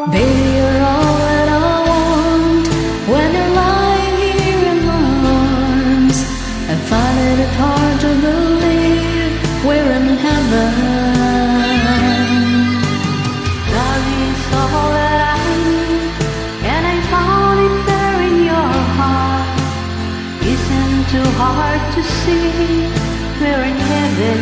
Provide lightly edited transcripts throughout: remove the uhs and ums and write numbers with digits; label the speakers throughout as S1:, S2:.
S1: Baby, you're all that I want. When you're lying here in my arms, I find it hard to believe we're in heaven.
S2: Love is all that I need, and I found it there in your heart. Isn't too hard to see, we're in heaven.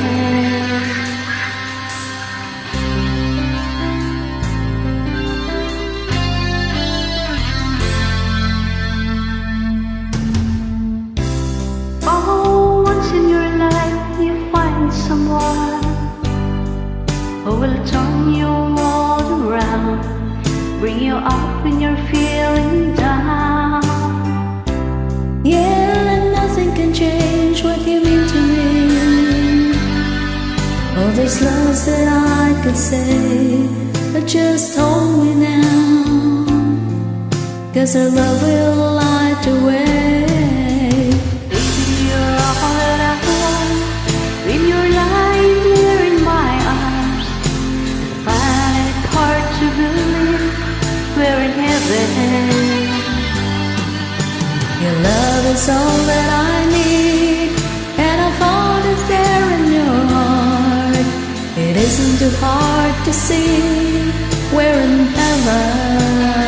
S2: Someone who will turn your world around, bring you up when you're feeling down.
S1: Yeah, and nothing can change what you mean to me. All these loves that I could say, but just hold me now, 'cause our love will light the way. Your love is all that I need, and I found it there in your heart. It isn't too hard to see, we're in heaven.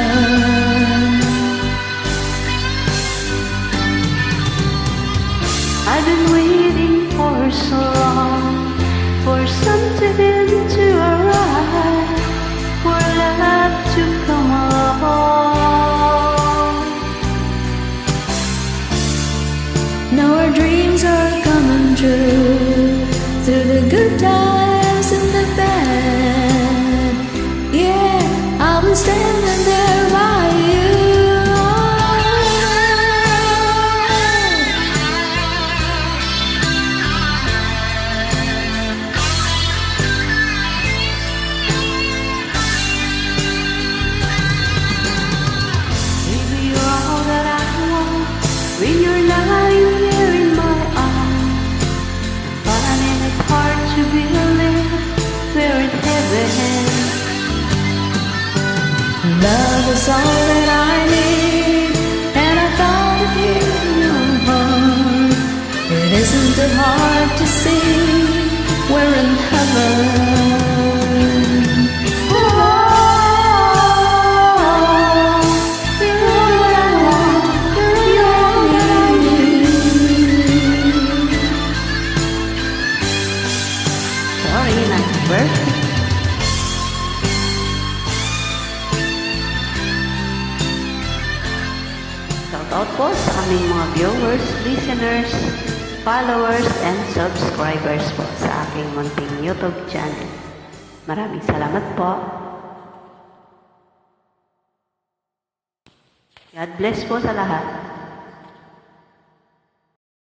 S2: I've been waiting for so long, for something to arrive, for love to come along.
S1: Now our dreams are coming true, through the good times and the bad. Yeah, I'll be standing there by you.
S2: Baby, you're all that I want. When you're lying here in my arms, finding it hard to believe we're in heaven.
S1: Love is all that I need, and I found it here in your heart. It isn't too hard to see, we're in heaven.
S2: Sorry, not perfect. Shoutout po sa aming mga viewers, listeners, followers, and subscribers po sa aking munting YouTube channel. Maraming salamat po. God bless po sa lahat.